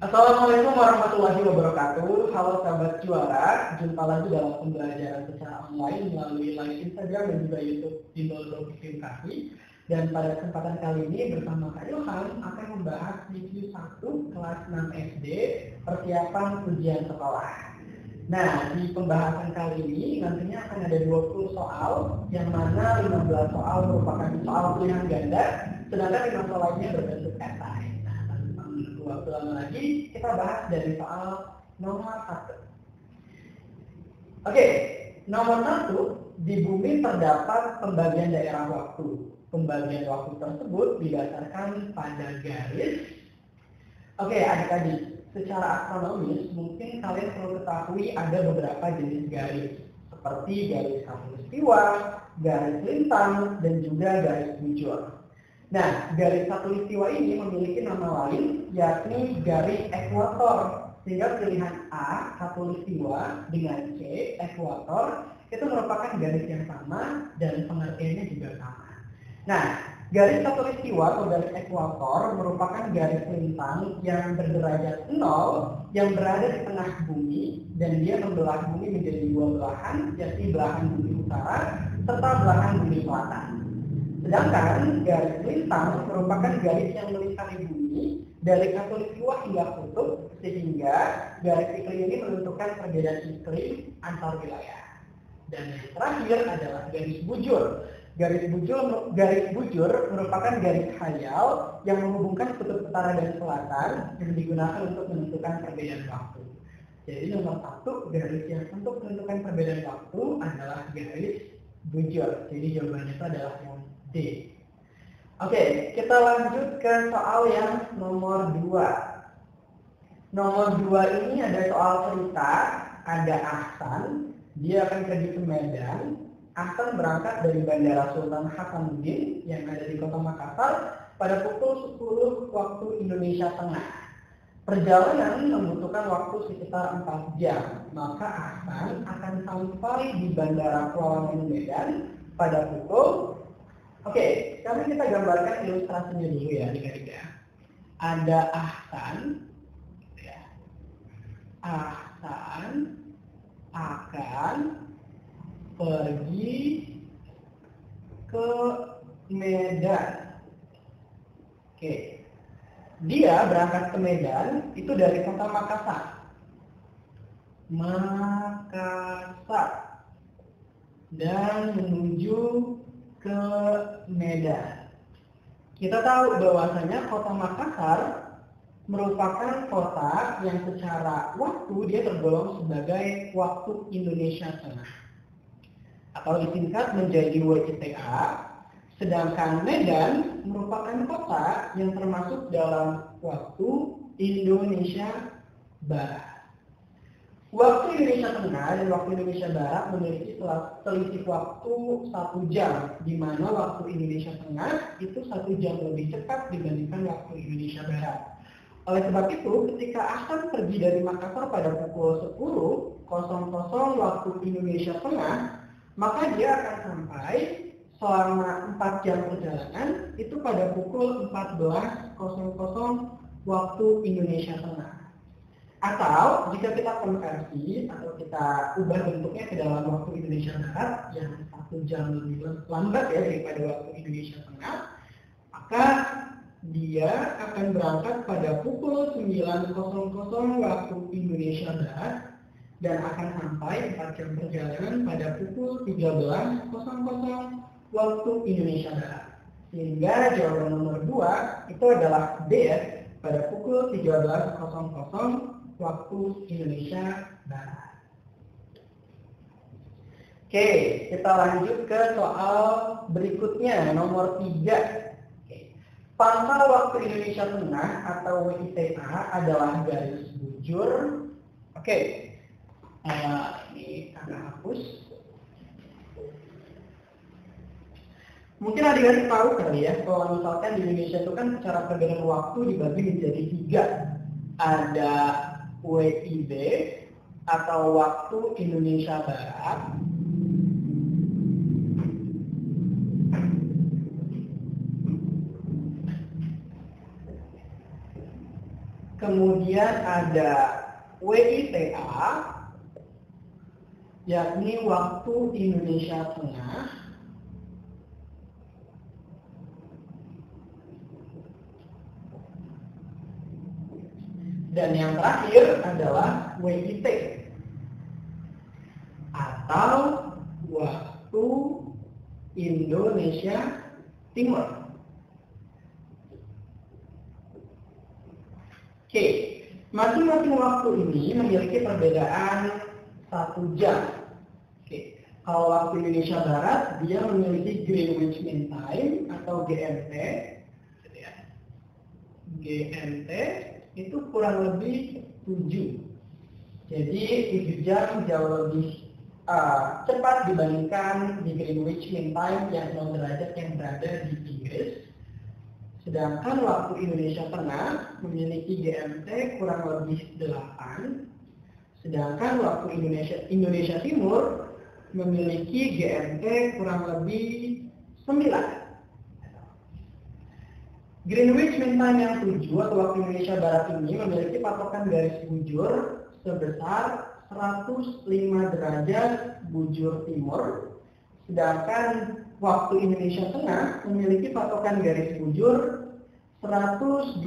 Assalamualaikum warahmatullahi wabarakatuh. Halo sahabat juara, jumpa lagi dalam pembelajaran secara online melalui live Instagram dan juga YouTube Bimbel Edukasi. Dan pada kesempatan kali ini bersama Kak Ilham akan membahas review 1 kelas 6 SD persiapan ujian sekolah. Nah, di pembahasan kali ini nantinya akan ada 20 soal, yang mana 15 soal merupakan soal pilihan ganda, sedangkan 5 soal lainnya berbentuk esai. Waktu lama lagi kita bahas dari soal nomor 1. Oke, nomor 1, di bumi terdapat pembagian daerah waktu. Pembagian waktu tersebut didasarkan pada garis. Oke, adik-adik, secara astronomis mungkin kalian perlu ketahui ada beberapa jenis garis, seperti garis khatulistiwa, garis lintang, dan juga garis bujur. Nah, garis khatulistiwa ini memiliki nama lain, yakni garis ekuator. Sehingga pilihan A, khatulistiwa, dengan C, ekuator, itu merupakan garis yang sama dan pengertiannya juga sama. Nah, garis khatulistiwa atau garis ekuator merupakan garis lintang yang berderajat 0, yang berada di tengah bumi, dan dia membelah bumi menjadi 2 belahan, yakni belahan bumi utara serta belahan bumi selatan. Sedangkan garis lintang merupakan garis yang melingkari bumi dari khatulistiwa hingga kutub, sehingga garis iklim ini menentukan perbedaan iklim antar wilayah. Dan yang terakhir adalah garis bujur. Garis bujur merupakan garis hayal yang menghubungkan kutub utara dan selatan yang digunakan untuk menentukan perbedaan waktu. Jadi nomor 1, garis yang untuk menentukan perbedaan waktu adalah garis bujur. Jadi jawabannya itu adalah yang D. Oke, kita lanjut ke soal yang nomor 2. Nomor 2 ini ada soal cerita, ada Ahsan, dia akan pergi ke Medan. Ahsan berangkat dari Bandara Sultan Hasanuddin yang ada di Kota Makassar pada pukul 10 waktu Indonesia Tengah. Perjalanan membutuhkan waktu sekitar 4 jam, maka Ahsan akan sampai di Bandara Kuala Medan pada pukul. Oke, sekarang kita gambarkan ilustrasinya dulu ya adik-adik ya. Ada Ahsan, ya. Ahsan akan pergi ke Medan. Oke, dia berangkat ke Medan itu dari kota Makassar. Dan menuju ke Medan. Kita tahu bahwasanya kota Makassar merupakan kota yang secara waktu dia tergolong sebagai waktu Indonesia Tengah atau disingkat menjadi WITA, sedangkan Medan merupakan kota yang termasuk dalam waktu Indonesia Barat. Waktu Indonesia Tengah dan waktu Indonesia Barat memiliki selisih waktu 1 jam, di mana waktu Indonesia Tengah itu 1 jam lebih cepat dibandingkan waktu Indonesia Barat. Oleh sebab itu, ketika Ahsan pergi dari Makassar pada pukul 10.00 waktu Indonesia Tengah, maka dia akan sampai selama 4 jam perjalanan itu pada pukul 14.00 waktu Indonesia Tengah. Atau jika kita konversi atau kita ubah bentuknya ke dalam waktu Indonesia Barat yang 1 jam lebih lambat ya daripada waktu Indonesia Tengah, maka dia akan berangkat pada pukul 9.00 waktu Indonesia Barat dan akan sampai 4 jam perjalanan pada pukul 13.00 waktu Indonesia Barat. Sehingga jawaban nomor 2 itu adalah D ya, pada pukul 13.00 waktu Indonesia Barat. Oke, kita lanjut ke soal berikutnya, nomor 3. Pangkal waktu Indonesia Tengah atau WITA adalah garis bujur. Oke, ini agak hapus. Mungkin adik-adik tahu kali ya, kalau misalkan di Indonesia itu kan secara perbedaan waktu dibagi menjadi 3. Ada WIB atau waktu Indonesia Barat, kemudian ada WITA, yakni waktu Indonesia Tengah. Dan yang terakhir adalah WIT, atau waktu Indonesia Timur. Oke, masing-masing waktu ini memiliki perbedaan 1 jam. Oke, kalau waktu Indonesia Barat dia memiliki Greenwich Mean Time atau GMT. GMT itu kurang lebih 7. Jadi 7 jam jauh lebih cepat dibandingkan di Greenwich Mean Time yang 0 derajat yang berada di Inggris. Sedangkan waktu Indonesia Tengah memiliki GMT kurang lebih 8. Sedangkan waktu Indonesia Timur memiliki GMT kurang lebih 9. Greenwich Mean Time yang 7 atau waktu Indonesia Barat ini memiliki patokan garis bujur sebesar 105 derajat bujur timur. Sedangkan waktu Indonesia Tengah memiliki patokan garis bujur 120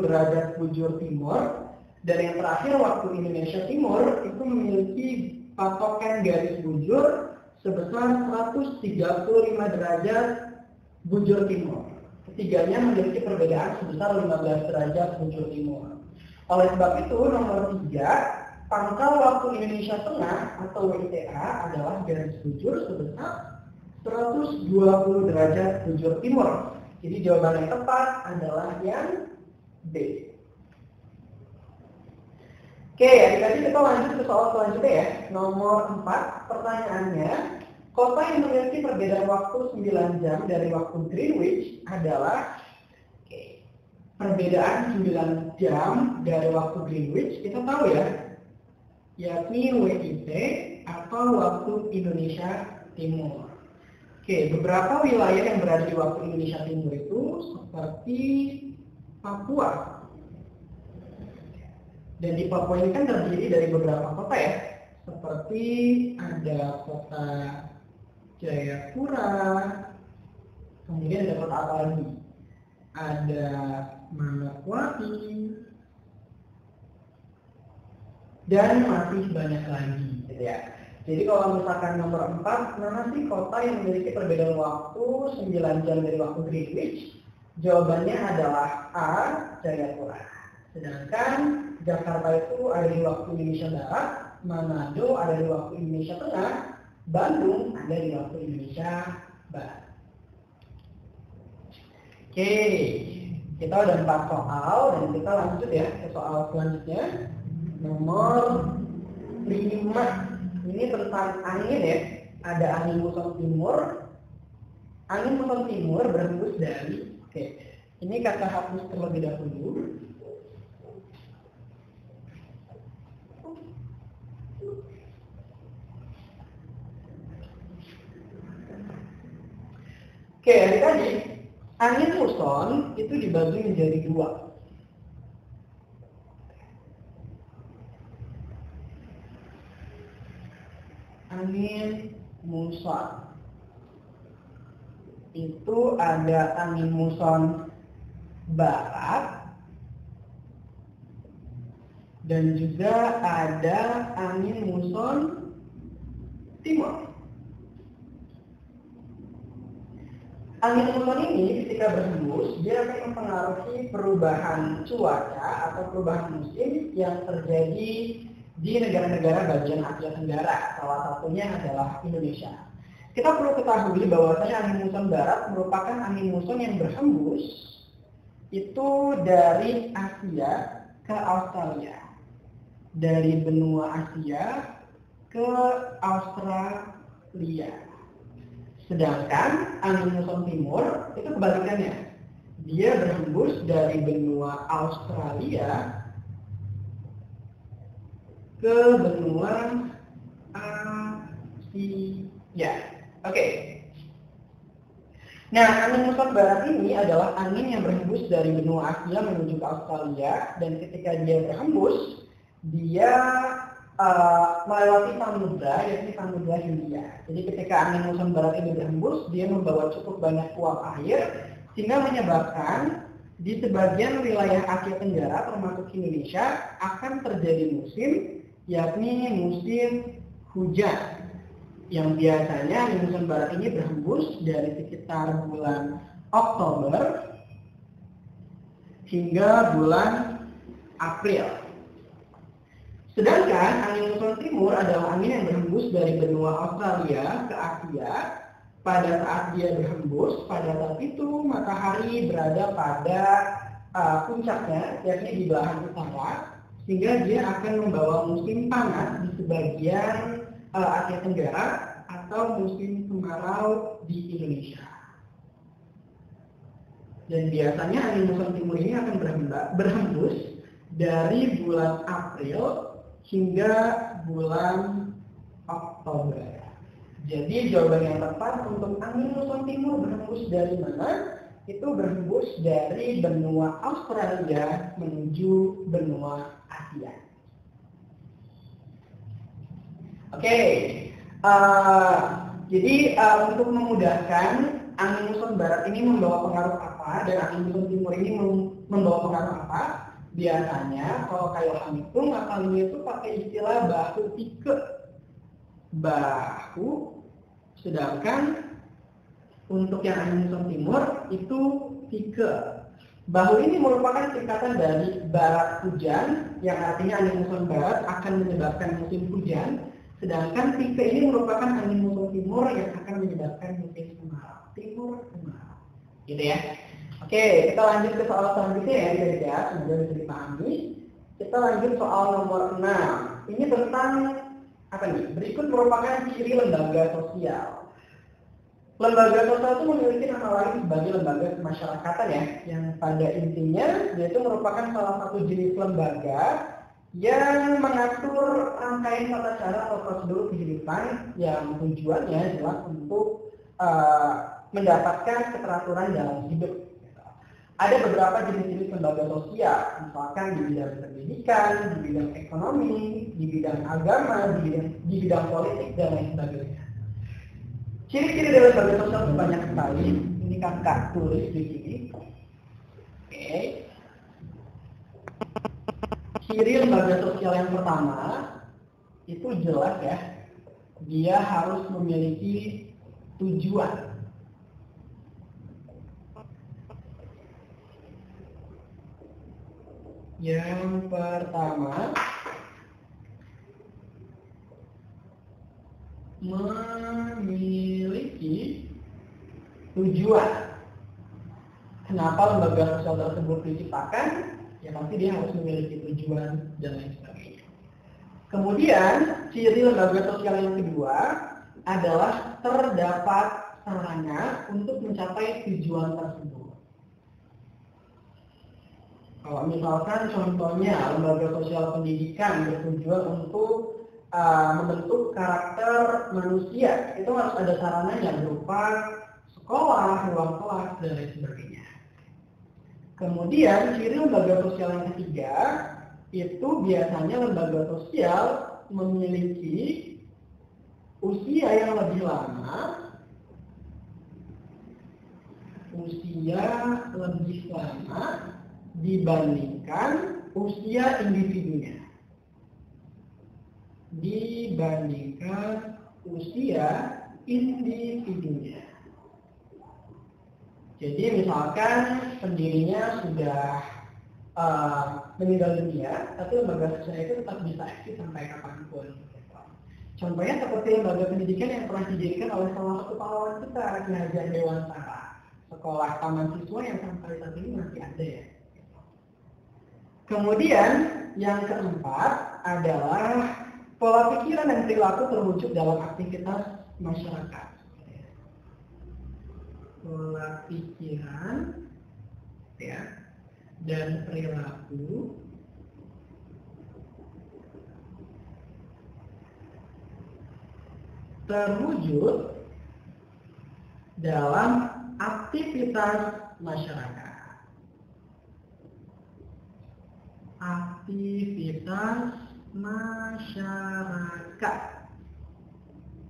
derajat bujur timur. Dan yang terakhir waktu Indonesia Timur itu memiliki patokan garis bujur sebesar 135 derajat bujur timur. Ketiganya memiliki perbedaan sebesar 15 derajat bujur timur. Oleh sebab itu nomor 3, pangkal waktu Indonesia Tengah atau WITA adalah garis bujur sebesar 120 derajat bujur timur. Jadi jawaban yang tepat adalah yang B. Oke, adik-adik kita lanjut ke soal selanjutnya ya. Nomor 4, pertanyaannya, kota yang memiliki perbedaan waktu 9 jam dari waktu Greenwich adalah perbedaan 9 jam dari waktu Greenwich, kita tahu ya, yakni WIT atau waktu Indonesia Timur. Oke, beberapa wilayah yang berada di waktu Indonesia Timur itu seperti Papua. Dan di Papua ini kan terdiri dari beberapa kota ya, seperti ada kota Jayapura, kemudian ada kota apa lagi? Ada Manokwari, dan masih banyak lagi, gitu ya. Jadi kalau misalkan nomor 4, mana sih kota yang memiliki perbedaan waktu 9 jam dari waktu Greenwich? Jawabannya adalah A, Jayapura. Sedangkan Jakarta itu ada di waktu Indonesia Barat, Manado ada di waktu Indonesia Tengah, Bandung ada di waktu Indonesia Barat. Oke, kita udah 4 soal dan kita lanjut ya ke soal selanjutnya. Nomor 5. Ini tentang angin ya. Ada angin muson timur. Angin muson timur berhembus dari, ini kakak hapus terlebih dahulu. Oke, adik-adik, angin muson itu dibagi menjadi 2. Angin muson itu ada angin muson barat dan juga ada angin muson timur. Angin muson ini ketika berhembus, dia akan mempengaruhi perubahan cuaca atau perubahan musim yang terjadi di negara-negara bagian Asia Tenggara. Salah satunya adalah Indonesia. Kita perlu ketahui bahwasanya angin muson barat merupakan angin muson yang berhembus itu dari Asia ke Australia. Dari benua Asia ke Australia. Sedangkan angin muson timur itu kebalikannya. Dia berhembus dari benua Australia ke benua Asia. Oke. Nah, angin muson barat ini adalah angin yang berhembus dari benua Asia menuju ke Australia, dan ketika dia berhembus, dia melewati samudra, yakni Samudra Hindia. Jadi ketika angin muson barat ini berhembus, dia membawa cukup banyak uap air, sehingga menyebabkan di sebagian wilayah Asia Tenggara termasuk Indonesia akan terjadi musim, yakni musim hujan. Yang biasanya angin muson barat ini berhembus dari sekitar bulan Oktober hingga bulan April. Sedangkan angin muson timur adalah angin yang berhembus dari benua Australia ke Asia. Pada saat dia berhembus, pada saat itu matahari berada pada puncaknya, yakni di belahan utara, sehingga dia akan membawa musim panas di sebagian Asia Tenggara atau musim kemarau di Indonesia. Dan biasanya angin muson timur ini akan berhembus dari bulan April hingga bulan Oktober. Jadi jawaban yang tepat untuk angin muson timur berhembus dari mana? Itu berhembus dari benua Australia menuju benua Asia. Oke, jadi untuk memudahkan, angin muson barat ini membawa pengaruh apa dan angin muson timur ini membawa pengaruh apa? Biasanya kalau kayak Hamilton, asalnya itu pakai istilah bahu pike. Bahu, sedangkan untuk yang angin muson timur itu pike. Bahu ini merupakan singkatan dari barat hujan, yang artinya angin muson barat akan menyebabkan musim hujan. Sedangkan pike ini merupakan angin muson timur yang akan menyebabkan musim kemarau. Timur kemarau. Gitu ya. Oke, kita lanjut ke soal selanjutnya ya, adik-adik. Semoga bisa dipahami. Kita lanjut soal nomor 6. Ini tentang apa nih? Berikut merupakan ciri lembaga sosial. Lembaga sosial itu memiliki nama lain sebagai lembaga kemasyarakatan ya, yang pada intinya dia itu merupakan salah satu jenis lembaga yang mengatur rangkaian tata cara atau prosedur kehidupan yang tujuannya jelas untuk mendapatkan keteraturan dalam hidup. Ada beberapa jenis-jenis lembaga sosial, misalkan di bidang pendidikan, di bidang ekonomi, di bidang agama, di bidang politik dan lain sebagainya. Ciri-ciri dari lembaga sosial itu banyak sekali. Ini kakak tulis di sini. Oke. Ciri lembaga sosial yang pertama itu jelas ya, dia harus memiliki tujuan. Yang pertama, memiliki tujuan. Kenapa lembaga sosial tersebut diciptakan? Ya pasti dia harus memiliki tujuan dan lain sebagainya. Kemudian, ciri lembaga sosial yang kedua adalah terdapat sarana untuk mencapai tujuan tersebut. Kalau misalkan contohnya lembaga sosial pendidikan bertujuan untuk membentuk karakter manusia, itu harus ada sarananya berupa sekolah, ruang kelas, dan lain sebagainya. Kemudian ciri lembaga sosial yang ketiga itu biasanya lembaga sosial memiliki usia yang lebih lama, dibandingkan usia individunya. Jadi misalkan pendirinya sudah meninggal dunia, tapi lembaga sosial itu tetap bisa eksis sampai kapanpun. Contohnya seperti lembaga pendidikan yang pernah didirikan oleh salah satu pahlawan kita, Ki Haji Dewantara. Sekolah taman siswa yang sampai saat ini masih ada ya. Kemudian yang keempat adalah pola pikiran dan perilaku terwujud dalam aktivitas masyarakat. Pola pikiran ya, dan perilaku terwujud dalam aktivitas masyarakat. Aktivitas masyarakat.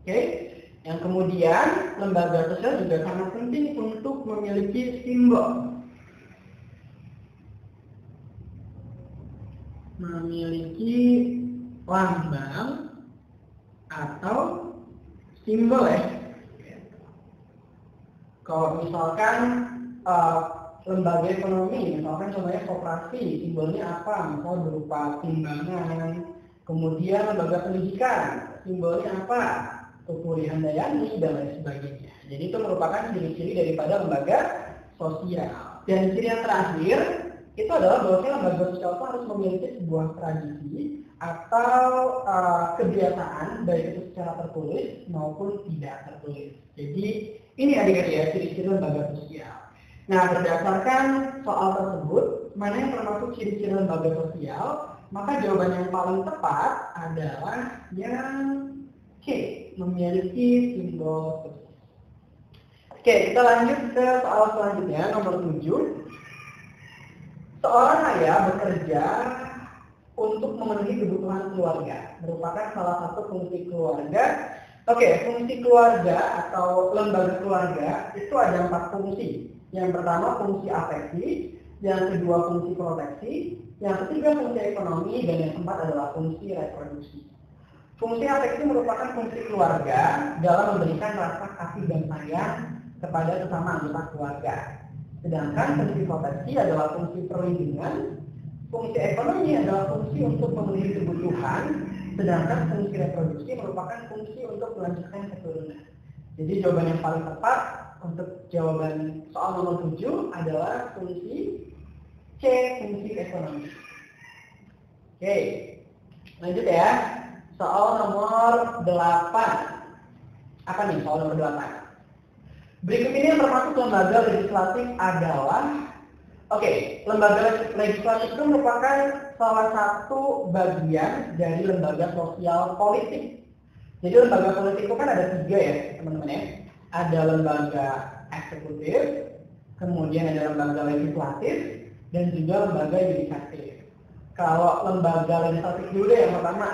Oke, yang kemudian lembaga sosial juga sangat penting untuk memiliki simbol. Memiliki lambang atau simbol ya. Kalau misalkan lembaga ekonomi, misalkan contohnya koperasi, simbolnya apa? Misal berupa timbangan. Kemudian lembaga pendidikan, simbolnya apa? Tutur Handayani dan lain sebagainya. Jadi itu merupakan ciri-ciri daripada lembaga sosial. Dan ciri yang terakhir itu adalah bahwa lembaga sosial itu harus memiliki sebuah tradisi atau kebiasaan baik itu secara tertulis maupun tidak tertulis. Jadi ini adik-adik ya ciri-ciri lembaga sosial. Nah, berdasarkan soal tersebut, mana yang termasuk ciri-ciri lembaga sosial, maka jawaban yang paling tepat adalah yang C, memiliki simbol sosial. Oke, kita lanjut ke soal selanjutnya, nomor 7. Seorang ayah bekerja untuk memenuhi kebutuhan keluarga, merupakan salah satu fungsi keluarga. Oke, fungsi keluarga atau lembaga keluarga itu ada 4 fungsi. Yang pertama fungsi afeksi, yang kedua fungsi proteksi, yang ketiga fungsi ekonomi, dan yang keempat adalah fungsi reproduksi. Fungsi afeksi merupakan fungsi keluarga dalam memberikan rasa kasih dan sayang kepada sesama anggota keluarga. Sedangkan fungsi proteksi adalah fungsi perlindungan, fungsi ekonomi adalah fungsi untuk memenuhi kebutuhan, sedangkan fungsi reproduksi merupakan fungsi untuk melanjutkan keturunan. Jadi jawaban yang paling tepat untuk jawaban soal nomor 7 adalah fungsi C, fungsi ekonomi. Oke, lanjut ya. Soal nomor 8. Apa nih soal nomor 8? Berikut ini yang termasuk lembaga legislatif adalah lembaga legislatif itu merupakan salah satu bagian dari lembaga sosial politik. Jadi lembaga politik itu kan ada 3 ya teman-teman ya. Ada lembaga eksekutif, kemudian ada lembaga legislatif, dan juga lembaga yudikatif. Kalau lembaga legislatif dulu yang pertama,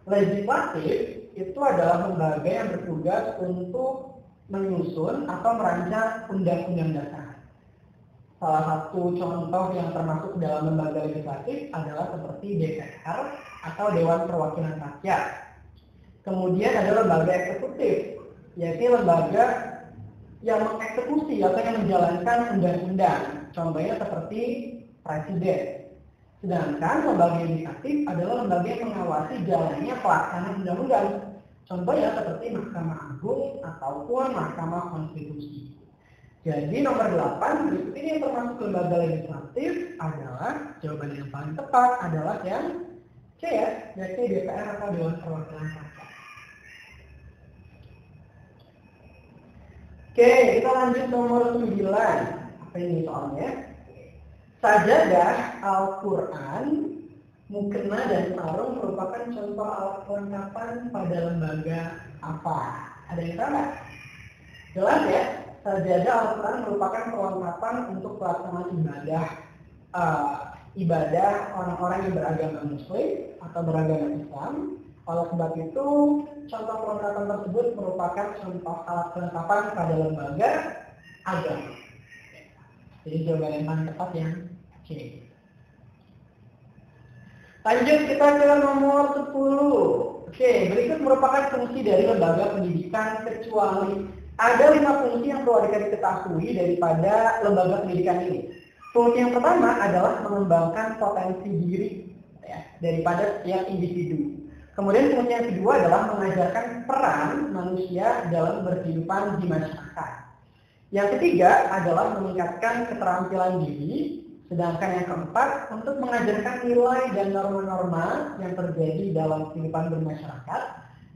legislatif itu adalah lembaga yang bertugas untuk menyusun atau merancang undang-undang dasar. Salah satu contoh yang termasuk dalam lembaga legislatif adalah seperti DPR atau Dewan Perwakilan Rakyat. Kemudian ada lembaga eksekutif, yaitu lembaga yang mengeksekusi atau yang menjalankan undang-undang. Contohnya seperti presiden. Sedangkan lembaga yudikatif adalah lembaga yang mengawasi jalannya pelaksanaan undang-undang. Contohnya seperti Mahkamah Agung ataupun Mahkamah Konstitusi. Jadi nomor 8 berikut ini yang termasuk lembaga legislatif adalah jawaban yang paling tepat adalah yang C ya, yaitu DPR atau Dewan Perwakilan Rakyat. Oke, kita lanjut nomor 9. Apa ini soalnya? Sajadah Al-Quran, mukena dan sarung merupakan contoh alat kelengkapan pada lembaga apa? Ada yang tahu nggak? Jelas ya, sajadah Al-Quran merupakan perlengkapan untuk pelaksanaan ibadah orang-orang yang beragama Muslim atau beragama Islam. Oleh sebab itu, contoh perlengkapan tersebut merupakan contoh alat kelengkapan pada lembaga agama. Jadi jawaban yang paling tepat yang C. Lanjut kita ke nomor 10. Oke, berikut merupakan fungsi dari lembaga pendidikan kecuali ada 5 fungsi yang perlu diketahui daripada lembaga pendidikan ini. Fungsi yang pertama adalah mengembangkan potensi diri ya, daripada setiap individu. Kemudian fungsi yang kedua adalah mengajarkan peran manusia dalam berkehidupan di masyarakat. Yang ketiga adalah meningkatkan keterampilan diri. Sedangkan yang keempat untuk mengajarkan nilai dan norma-norma yang terjadi dalam kehidupan bermasyarakat.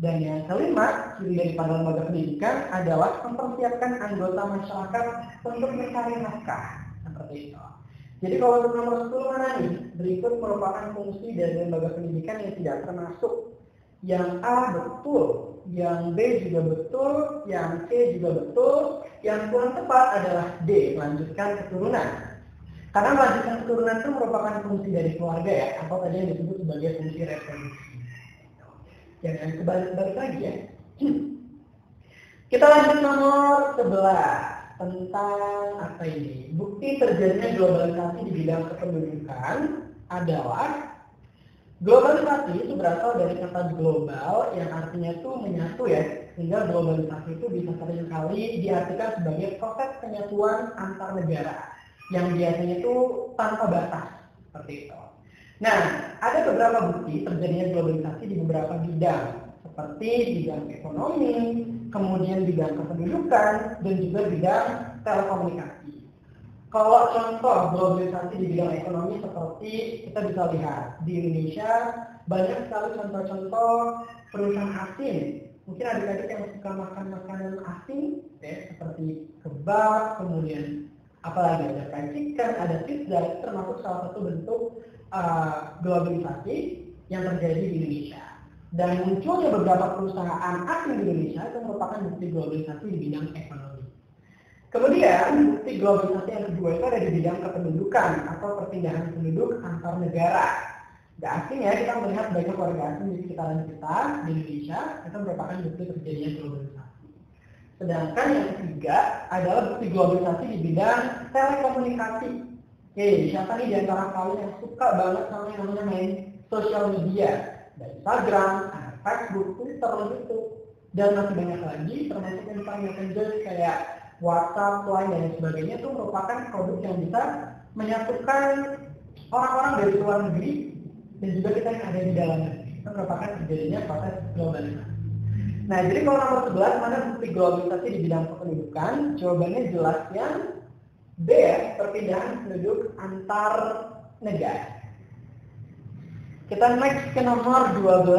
Dan yang kelima, ciri daripada lembaga pendidikan adalah mempersiapkan anggota masyarakat untuk mencari nafkah. Seperti itu. Jadi kalau untuk nomor 10 mana nih? Berikut merupakan fungsi dari lembaga pendidikan yang tidak termasuk. Yang A betul, yang B juga betul, yang C juga betul, yang kurang tepat adalah D, melanjutkan keturunan. Karena melanjutkan keturunan itu merupakan fungsi dari keluarga ya, atau tadi yang disebut sebagai fungsi reproduksi. Jangan kebalik-balik lagi ya. Kita lanjut nomor 11 tentang apa ini? Bukti terjadinya globalisasi di bidang kependudukan adalah globalisasi itu berasal dari kata global yang artinya itu menyatu ya, sehingga globalisasi itu bisa seringkali diartikan sebagai proses penyatuan antar negara yang biasanya itu tanpa batas seperti itu. Nah, ada beberapa bukti terjadinya globalisasi di beberapa bidang seperti bidang ekonomi, kemudian bidang kependudukan, dan juga bidang telekomunikasi. Kalau contoh globalisasi di bidang ekonomi seperti kita bisa lihat di Indonesia banyak sekali contoh-contoh perusahaan asing. Mungkin adik-adik yang suka makan makanan asing ya, seperti kebab, kemudian apalagi ada fried chicken, ada pizza, termasuk salah satu bentuk globalisasi yang terjadi di Indonesia. Dan munculnya beberapa perusahaan asing di Indonesia itu merupakan bukti globalisasi di bidang ekonomi. Kemudian bukti globalisasi yang kedua itu ada di bidang kependudukan atau perpindahan penduduk antar negara. Gak asing ya kita melihat banyak warga asing di sekitaran kita di Indonesia, itu merupakan bukti terjadinya globalisasi. Sedangkan yang ketiga adalah bukti globalisasi di bidang telekomunikasi. Oke, siapa nih di antara kalian yang suka banget sama yang namanya main sosial media? Ada Instagram, ada Facebook, Twitter gitu, dan masih banyak lagi termasuk instant messenger kayak WhatsApp, Line dan sebagainya itu merupakan produk yang bisa menyatukan orang-orang dari luar negeri dan juga kita yang ada di dalam negeri. Itu merupakan terjadinya proses globalisasi. Nah, jadi kalau nomor 11 mana bukti globalisasi di bidang kependudukan? Jawabannya jelas yang B ya, perpindahan penduduk antar negara. Kita next ke nomor 12.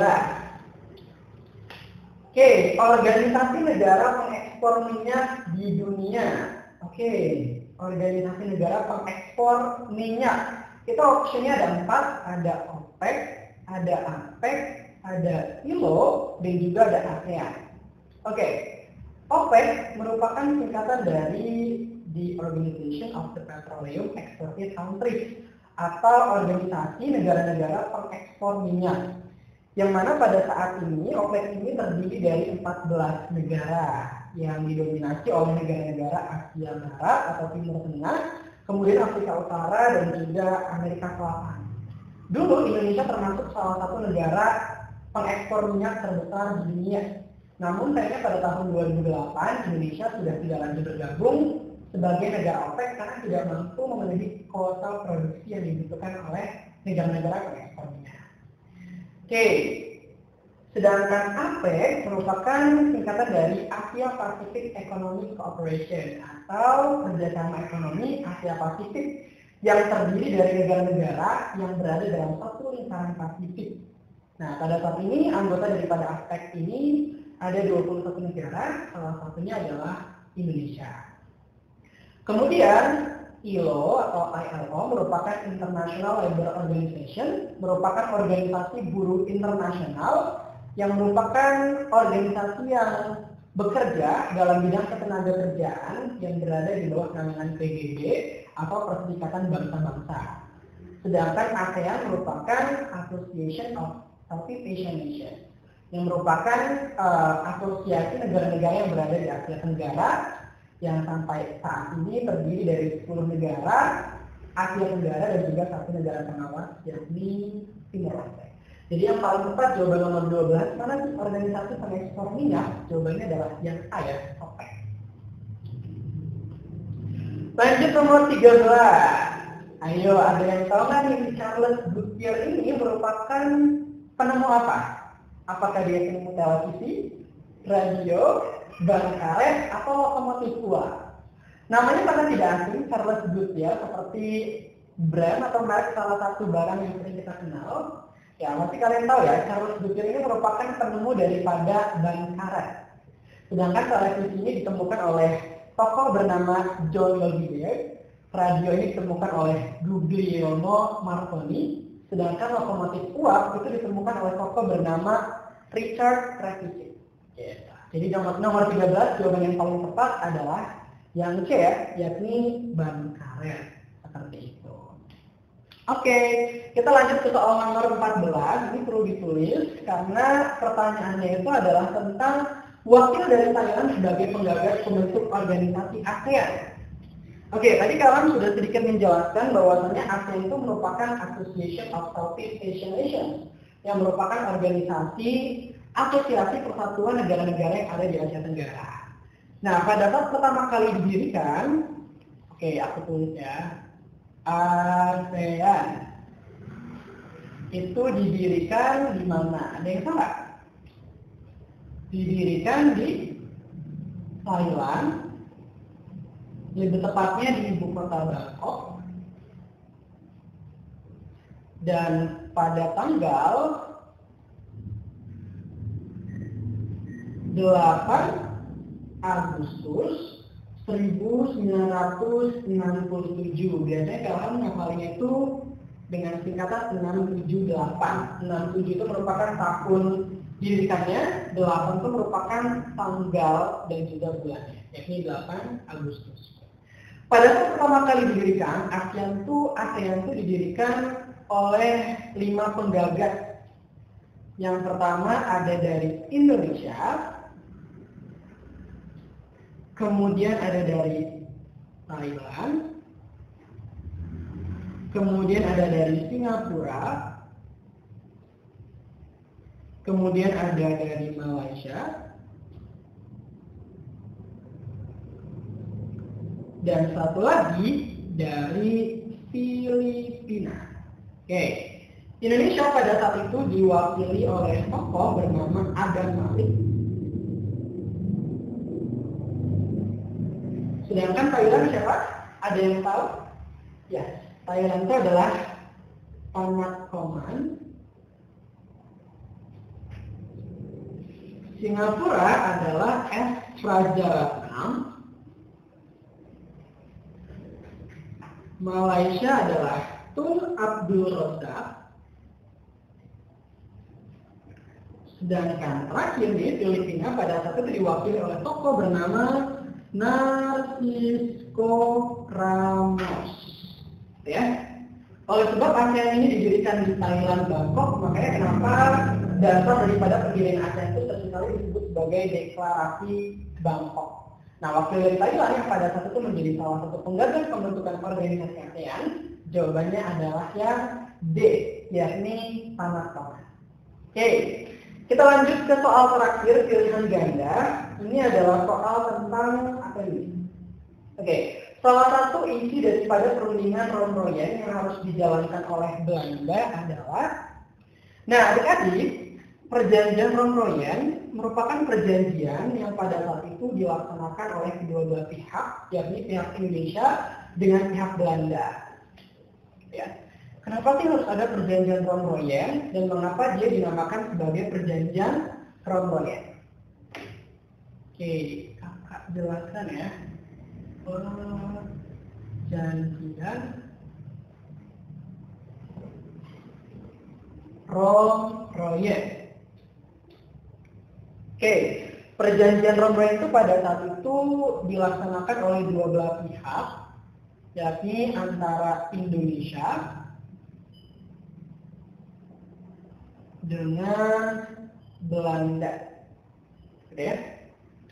Oke, organisasi negara pengekspor minyak di dunia. Oke, organisasi negara pengekspor minyak. Itu opsinya ada 4, ada OPEC, ada APEC, ada ILO, dan juga ada ASEAN. Oke, OPEC merupakan singkatan dari The Organization of the Petroleum Exporting Countries atau organisasi negara-negara pengekspor minyak. Yang mana pada saat ini OPEC ini terdiri dari 14 negara yang didominasi oleh negara-negara Asia Barat atau Timur Tengah, kemudian Afrika Utara dan juga Amerika Selatan. Dulu Indonesia termasuk salah satu negara pengekspor minyak terbesar di dunia. Namun sayangnya pada tahun 2008 Indonesia sudah tidak lagi bergabung sebagai negara OPEC karena tidak mampu memenuhi kuota produksi yang dibutuhkan oleh negara-negara pengekspor minyak. Oke, sedangkan APEC merupakan singkatan dari Asia Pacific Economic Cooperation atau kerjasama ekonomi Asia Pasifik yang terdiri dari negara-negara yang berada dalam satu lingkaran Pasifik. Nah, pada saat ini anggota daripada APEC ini ada 21 negara, salah satunya adalah Indonesia. Kemudian ILO atau ILO merupakan International Labour Organization, merupakan organisasi buruh internasional yang merupakan organisasi yang bekerja dalam bidang ketenagakerjaan yang berada di bawah naungan PBB atau Perserikatan Bangsa-Bangsa. Sedangkan ASEAN merupakan Association of Southeast Asian Nations yang merupakan asosiasi negara-negara yang berada di Asia Tenggara yang sampai saat ini terdiri dari 10 negara Asia Tenggara dan juga satu negara pengawas yakni Timor Leste. Jadi yang paling tepat jawaban nomor 12, mana sih organisasi pengekspor minyak? Jawabannya adalah yang A ya, OPEC. Lanjut nomor 13. Ayo, ada yang tahu nggak nih Charles Goodyear ini merupakan penemu apa? Apakah dia penemu televisi, radio, ban karet, atau lokomotif tua? Namanya karena tidak asing, Charles Goodyear seperti brand atau merek salah satu barang yang sering kita kenal. Ya, pasti kalian tahu ya, Charles Goodyear ini merupakan penemu daripada ban karet. Sedangkan televisi ini ditemukan oleh tokoh bernama John Logie. Radio ini ditemukan oleh Guglielmo Marconi. Sedangkan lokomotif uap itu ditemukan oleh tokoh bernama Richard Trevithick. Gitu. Jadi nomor 13 jawaban yang paling tepat adalah yang C ya, yakni ban karet. Seperti itu. Oke, kita lanjut ke soal nomor 14. Ini perlu ditulis karena pertanyaannya itu adalah tentang wakil dari Thailand sebagai penggagas pembentuk organisasi ASEAN. Oke, tadi kalian sudah sedikit menjelaskan bahwasannya ASEAN itu merupakan Association of Southeast Asian Nations, yang merupakan organisasi asosiasi persatuan negara-negara yang ada di Asia Tenggara. Nah, pada saat pertama kali didirikan, oke, aku tulis ya, ASEAN itu didirikan di mana? Ada yang salah? Didirikan di Thailand, lebih tepatnya di ibu kota Bangkok, dan pada tanggal 8 Agustus 1967. Biasanya kalian menghafalnya itu dengan singkatan 678. 67 itu merupakan tahun didirikannya, 8 itu merupakan tanggal dan juga bulannya, yakni 8 Agustus. Pada saat pertama kali didirikan, ASEAN itu didirikan oleh 5 penggagas. Yang pertama ada dari Indonesia, kemudian ada dari Thailand, kemudian ada dari Singapura, kemudian ada dari Malaysia, dan satu lagi dari Filipina. Oke, Indonesia pada saat itu diwakili oleh tokoh bernama Adam Malik. Sedangkan Thailand siapa? Ada yang tahu? Ya, Thailand itu adalah Panatkoman. Singapura adalah S. Rajaratnam. Malaysia adalah Tun Abdul Razak. Sedangkan terakhir di Filipina pada saat itu diwakili oleh tokoh bernama Narcisco Ramos. Ya. Oleh sebab ASEAN ini didirikan di Thailand, Bangkok, makanya kenapa dasar daripada pendirian ASEAN itu seringkali disebut sebagai Deklarasi Bangkok. Nah, wakil dari Thailand yang pada saat itu menjadi salah satu penggagas pembentukan organisasi ASEAN, jawabannya adalah yang D, yakni Panatkoman. Oke, kita lanjut ke soal terakhir, pilihan ganda. Ini adalah soal tentang apa ini? Oke, salah satu isi daripada perundingan Romroyen yang harus dijalankan oleh Belanda adalah, nah adik-adik, perjanjian Romroyen merupakan perjanjian yang pada saat itu dilaksanakan oleh kedua belah pihak, yakni pihak Indonesia dengan pihak Belanda. Ya. Kenapa sih harus ada perjanjian Romroyen dan mengapa dia dinamakan sebagai perjanjian Romroyen? Oke, kakak jelaskan ya. Perjanjian Romroyen. Oke, perjanjian Romroyen itu pada saat itu dilaksanakan oleh dua belah pihak, yakni antara Indonesia dengan Belanda. Oke, ya?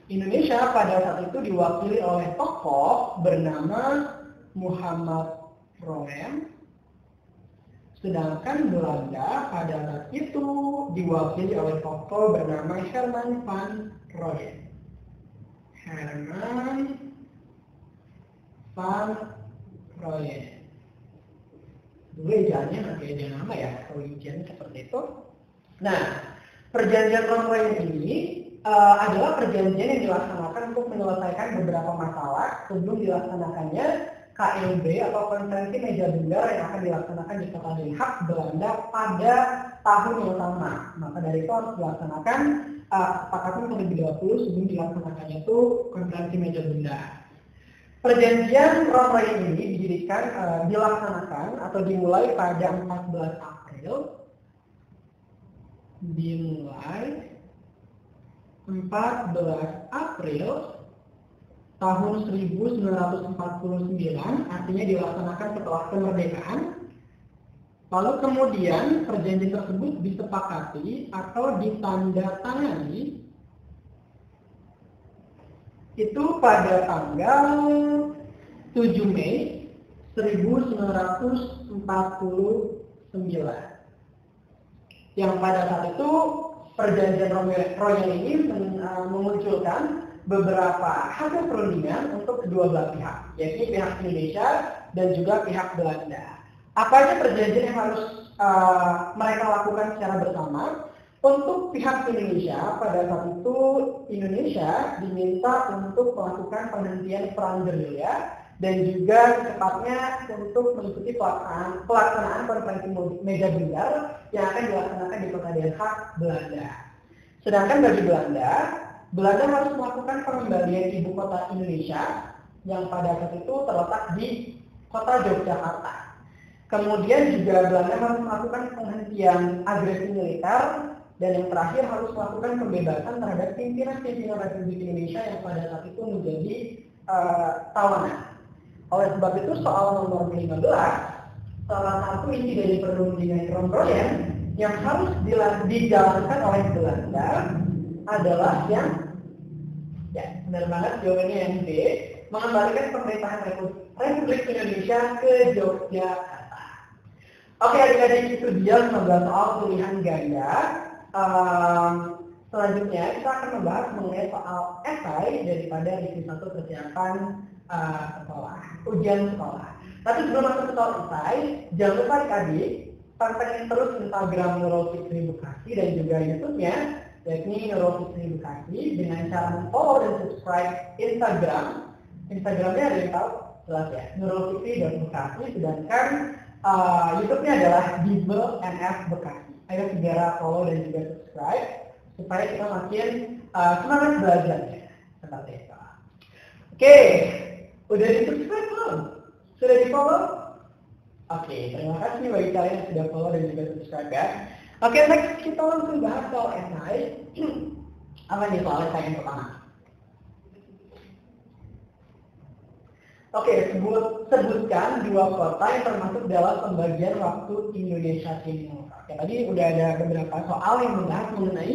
Indonesia pada saat itu diwakili oleh tokoh bernama Muhammad Roem, sedangkan Belanda pada saat itu diwakili oleh tokoh bernama Herman van Rooyen. Herman van Rooyen. Dulu ejanya nanti aja nama ya, kalau ujian seperti itu. Nah, perjanjian Romroyen ini adalah perjanjian yang dilaksanakan untuk menyelesaikan beberapa masalah sebelum dilaksanakannya KLB atau Konferensi Meja Bundar yang akan dilaksanakan di kota Den Haag, Belanda pada tahun yang sama. Maka dari itu harus dilaksanakan kesepakatan terlebih dahulu sebelum dilaksanakannya itu Konferensi Meja Bundar. Perjanjian Romroyen ini dilaksanakan atau dimulai pada 14 April 14 April tahun 1949, artinya dilaksanakan setelah kemerdekaan. Lalu kemudian perjanjian tersebut disepakati atau ditandatangani itu pada tanggal 7 Mei 1949. Yang pada saat itu perjanjian royal ini memunculkan beberapa hasil perundingan untuk kedua belah pihak, yaitu pihak Indonesia dan juga pihak Belanda. Apa aja perjanjian yang harus mereka lakukan secara bersama? Untuk pihak Indonesia, pada saat itu Indonesia diminta untuk melakukan penghentian perang gerilya dan juga secepatnya untuk mengikuti pelaksanaan konferensi meja bundar yang akan dilaksanakan di kota Den Haag, Belanda. Sedangkan bagi Belanda harus melakukan pengembalian ibu kota Indonesia yang pada saat itu terletak di kota Yogyakarta. Kemudian juga Belanda harus melakukan penghentian agresi militer dan yang terakhir harus melakukan pembebasan terhadap pimpinan-pimpinan Republik Indonesia yang pada saat itu menjadi tawanan. Oleh sebab itu soal nomor 15, salah satu inti dari perundingan Romployen yang harus dijalankan oleh Belanda adalah yang, ya benar banget jawabannya yang B, mengembalikan pemerintahan Republik Indonesia ke Yogyakarta. Oke adik-adik, itu dia 15 soal pilihan ganda. Selanjutnya kita akan membahas mengenai soal esai daripada review 1 persiapan sekolah, ujian sekolah. Tapi sebelum masuk ke soal esai, jangan lupa adik-adik pantengin terus Instagram Nurul Fikri Bekasi dan juga YouTube-nya, yakni Nurul Fikri Bekasi, dengan cara follow dan subscribe Instagramnya ada yang tahu jelas ya, nurulfikri.bekasi, sedangkan YouTube-nya adalah Bible NF Bekasi. Ayo segera follow dan juga subscribe supaya kita makin semangat belajarnya seperti itu. Oke, udah di subscribe belum? Sudah di follow? Oke, terima kasih bagi kalian yang sudah follow dan juga subscribe ya. Oke, next kita langsung bahas soal esai. Apa nih soal esai yang pertama? Oke, sebutkan 2 kota yang termasuk dalam pembagian waktu Indonesia Timur. Oke, tadi udah ada beberapa soal yang membahas mengenai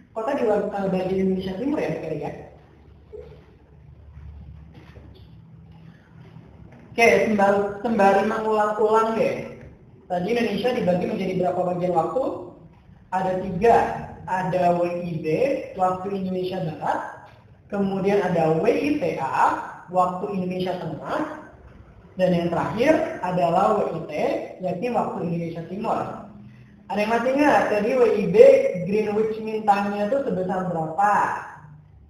kota di bagian Indonesia Timur ya, kira-kira. Oke, sembari mengulang-ulang deh. Tadi Indonesia dibagi menjadi berapa bagian waktu? Ada 3. Ada WIB, waktu Indonesia Barat. Kemudian ada WITA, waktu Indonesia Tengah. Dan yang terakhir adalah WIT, yakni waktu Indonesia Timur. Ada yang masih ingat? Tadi WIB Greenwich Mean Time-nya itu sebesar berapa?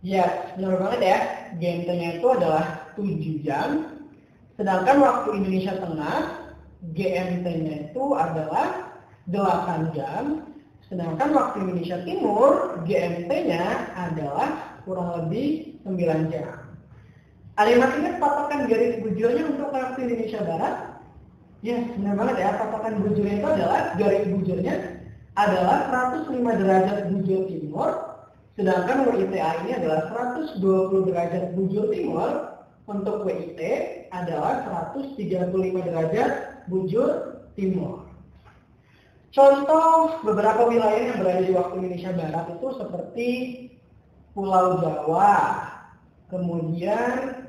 Ya, benar banget ya. GMT-nya itu adalah 7 jam. Sedangkan waktu Indonesia Tengah, GMT-nya itu adalah 8 jam. Sedangkan waktu Indonesia Timur, GMT-nya adalah kurang lebih 9 jam. Ada yang masih ingat patokan garis bujurnya untuk waktu Indonesia Barat? Ya, benar banget ya. Patokan bujurnya itu adalah, garis bujurnya adalah 105 derajat bujur timur. Sedangkan WITA ini adalah 120 derajat bujur timur. Untuk WIT adalah 135 derajat bujur timur. Contoh beberapa wilayah yang berada di waktu Indonesia Barat itu seperti Pulau Jawa, kemudian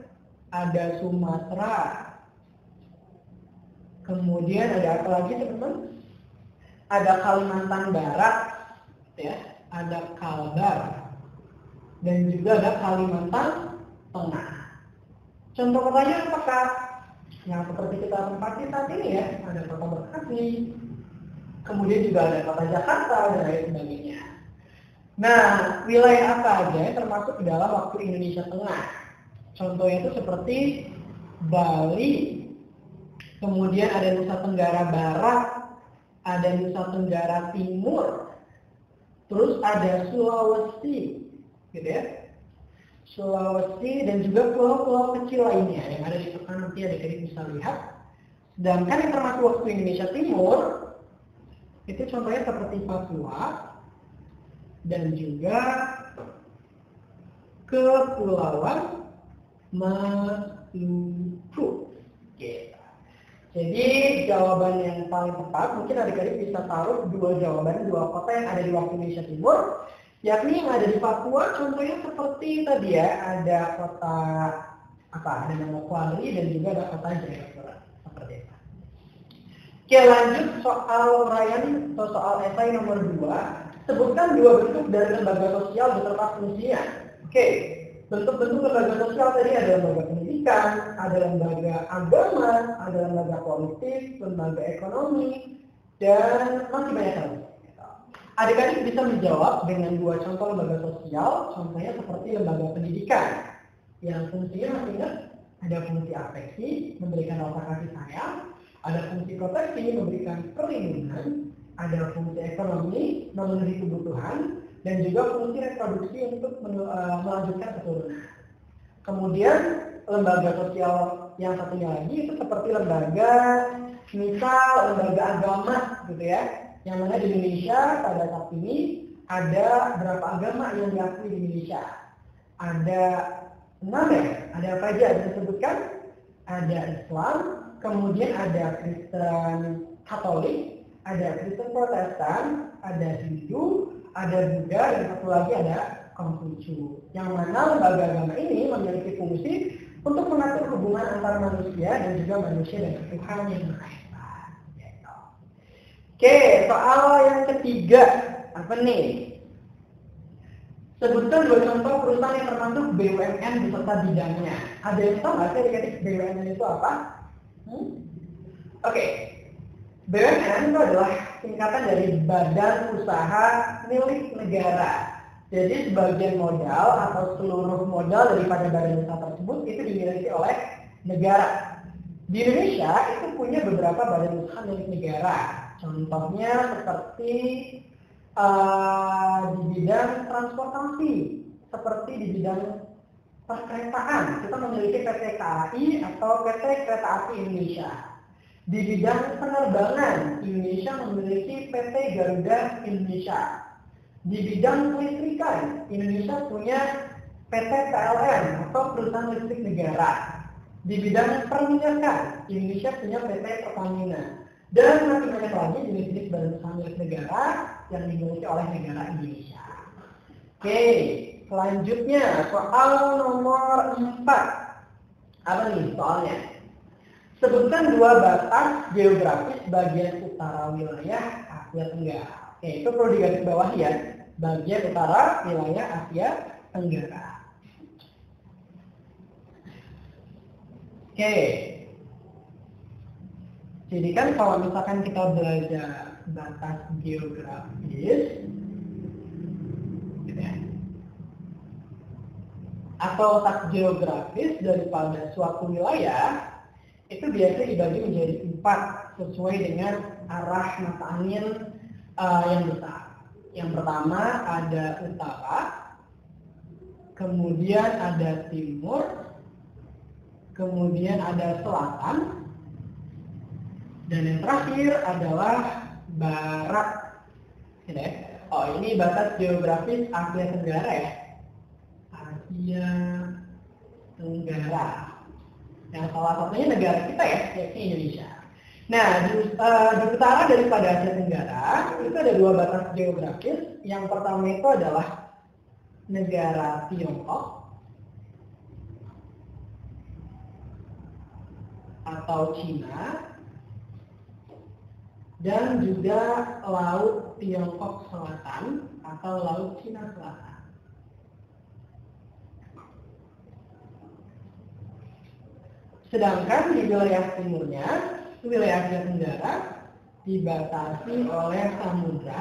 ada Sumatera, kemudian ada apa lagi teman-teman? Ada Kalimantan Barat, ya, ada Kalbar, dan juga ada Kalimantan Tengah. Contoh kotanya apakah? Yang seperti kita tempati saat ini ya, ada kota Bekasi, kemudian juga ada kota Jakarta dan lain sebagainya. Nah, wilayah apa aja yang termasuk di dalam waktu Indonesia Tengah? Contohnya itu seperti Bali, kemudian ada Nusa Tenggara Barat, ada Nusa Tenggara Timur, terus ada Sulawesi, gitu ya. Sulawesi dan juga pulau-pulau kecil lainnya yang ada di depan, nanti adik-adik bisa lihat. Sedangkan yang termasuk waktu Indonesia Timur itu contohnya seperti Papua dan juga Kepulauan Maluku. Gitu. Jadi jawaban yang paling tepat, mungkin adik-adik bisa taruh dua jawaban, dua kota yang ada di waktu Indonesia Timur, yakni yang ada di Papua. Contohnya seperti tadi ya, ada kota ada nama Kuali dan juga ada kota Jayapura. Seperti itu. Oke, lanjut soal uraian atau soal esai nomor 2. Sebutkan dua bentuk dari lembaga sosial beserta fungsinya. Oke, bentuk-bentuk lembaga sosial tadi ada lembaga pendidikan, ada lembaga agama, ada lembaga politik, lembaga ekonomi, dan masih banyak lagi. Adik-adik bisa menjawab dengan dua contoh lembaga sosial, contohnya seperti lembaga pendidikan, yang fungsinya masih ingat, ada fungsi afeksi, memberikan rasa kasih sayang, ada fungsi proteksi, memberikan perlindungan, ada fungsi ekonomi, memenuhi kebutuhan, dan juga fungsi reproduksi untuk melanjutkan keturunan. Kemudian lembaga sosial yang satunya lagi itu seperti lembaga, misal lembaga agama gitu ya, yang mana di Indonesia pada saat ini ada berapa agama yang diakui di Indonesia? Ada 6 ya, ada apa aja disebutkan? Ada Islam, kemudian ada Kristen Katolik, ada Kristen Protestan, ada Hindu, ada Buddha, dan satu lagi ada Konghucu. Yang mana lembaga agama ini memiliki fungsi untuk mengatur hubungan antara manusia dan juga manusia dan Tuhan yang Maha Esa. Oke, soal yang ketiga apa nih? Sebutkan dua contoh perusahaan yang termasuk BUMN beserta bidangnya. Ada yang tahu nggak sih adik-adik BUMN itu apa? Oke. BUMN itu adalah singkatan dari Badan Usaha Milik Negara. Jadi sebagian modal atau seluruh modal daripada badan usaha tersebut itu dimiliki oleh negara. Di Indonesia itu punya beberapa badan usaha milik negara. Contohnya seperti di bidang transportasi, seperti di bidang perkeretaan. Kita memiliki PT KAI atau PT Kereta Api Indonesia. Di bidang penerbangan, Indonesia memiliki PT Garuda Indonesia. Di bidang kelistrikan, Indonesia punya PT PLN atau Perusahaan Listrik Negara. Di bidang perminyakan, Indonesia punya PT Pertamina. Dan masih banyak lagi jenis-jenis badan usaha milik negara yang dimiliki oleh negara Indonesia. Oke, selanjutnya soal nomor 4. Apa nih soalnya? Sebutkan dua batas geografis bagian utara wilayah Asia Tenggara. Oke, itu perlu digarisbawahi ya. Bagian utara wilayah Asia Tenggara. Oke. Jadi kan kalau misalkan kita belajar batas geografis gitu ya, atau letak geografis daripada suatu wilayah itu biasanya dibagi menjadi 4 sesuai dengan arah mata angin yang besar. Yang pertama ada utara, kemudian ada timur, kemudian ada selatan, dan yang terakhir adalah barat. Oh, ini batas geografis Asia Tenggara ya. Asia Tenggara. Yang salah satunya negara kita ya, yaitu Indonesia. Nah, di utara daripada Asia Tenggara itu ada dua batas geografis. Yang pertama itu adalah negara Tiongkok atau Cina, dan juga Laut Tiongkok Selatan atau Laut Cina Selatan. Sedangkan di wilayah timurnya, wilayah Asia Tenggara dibatasi oleh samudra,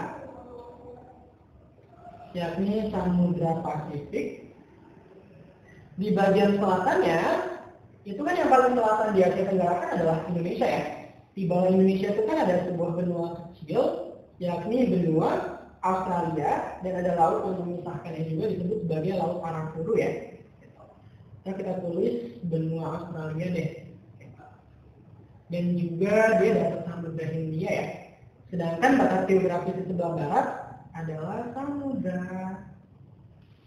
yakni Samudra Pasifik. Di bagian selatannya, itu kan yang paling selatan di Asia Tenggara kan adalah Indonesia ya. Di bawah Indonesia itu kan ada sebuah benua kecil, yakni benua Australia, dan ada laut yang memisahkannya juga disebut sebagai Laut Arafuru ya. Nah, kita tulis benua Australia deh. Dan juga dia dapat Samudra Hindia ya. Sedangkan batas geografis di sebelah barat adalah Samudra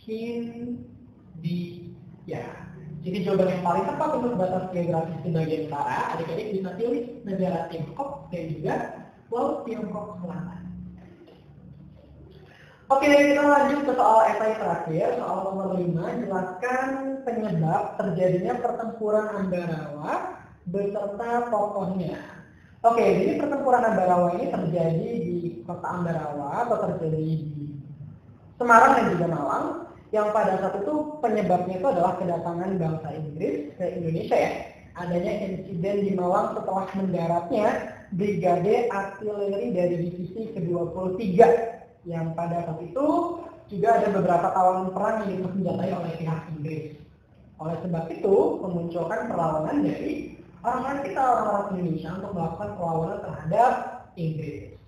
Hindia. di ya. Jadi jawaban yang paling tepat untuk batas geografis di bagian utara, adik-adik bisa pilih negara Tiongkok dan juga Laut Tiongkok Selatan. Oke, kita lanjut ke soal esai terakhir, soal nomor 5, jelaskan penyebab terjadinya pertempuran Ambarawa beserta tokohnya. Oke, jadi pertempuran Ambarawa ini terjadi di kota Ambarawa atau terjadi di Semarang dan juga Malang, yang pada saat itu penyebabnya itu adalah kedatangan bangsa Inggris ke Indonesia ya. Adanya insiden di Malang setelah mendaratnya Brigade Artileri dari Divisi ke-23 yang pada saat itu juga ada beberapa tawanan perang yang disenjatai oleh pihak Inggris. Oleh sebab itu memunculkan perlawanan dari orang-orang kita, orang-orang Indonesia untuk melakukan perlawanan terhadap Inggris.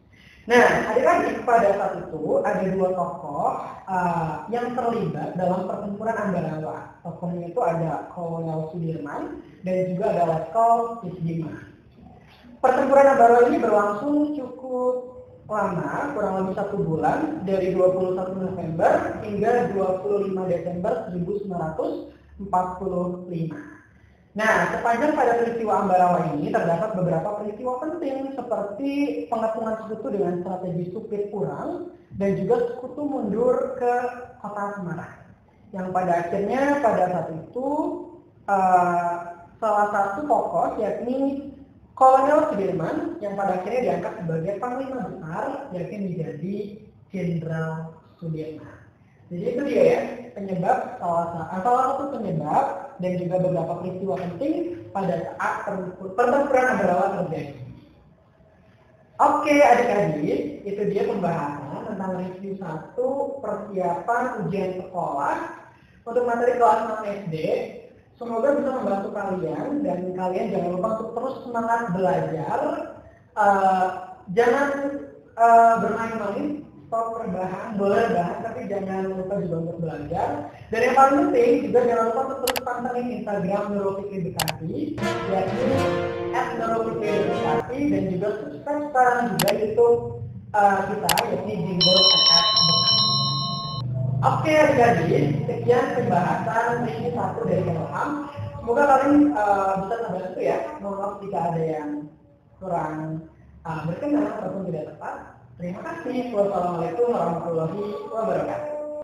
Nah, adik-adik pada saat itu ada dua tokoh yang terlibat dalam pertempuran Ambarawa. Tokohnya itu ada Kolonel Sudirman dan juga ada Letkol Tisdima. Pertempuran Ambarawa ini berlangsung cukup lama, kurang lebih 1 bulan, dari 21 November hingga 25 Desember 1945. Nah, sepanjang pada peristiwa Ambarawa ini terdapat beberapa peristiwa penting seperti pengepungan sekutu dengan strategi supir kurang dan juga sekutu mundur ke kota Semarang. Yang pada akhirnya pada saat itu salah satu tokoh yakni Kolonel Sudirman yang pada akhirnya diangkat sebagai panglima besar yakni menjadi Jenderal Sudirman. Jadi itu dia ya penyebab salah satu penyebab dan juga beberapa peristiwa penting pada saat pertempuran Ambarawa terjadi. Oke adik-adik, itu dia pembahasan tentang review 1 persiapan ujian sekolah untuk materi kelas 6 SD. Semoga bisa membantu kalian dan kalian jangan lupa untuk terus semangat belajar. Jangan bermain-main, stop rebahan, boleh rebahan tapi jangan lupa juga untuk belajar. Dan yang paling penting juga jangan lupa untuk terus pantengin Instagram Neurofikri Bekasi, yakni @neurofikri_bekasi dan juga subscribe sekarang juga YouTube kita yakni Jingle Bekasi. Oke adik-adik, sekian pembahasan review 1 dari Ilham. Semoga kalian bisa terbantu ya. Mohon maaf jika ada yang kurang berkenan ataupun tidak tepat. Terima kasih. Wassalamualaikum warahmatullahi wabarakatuh.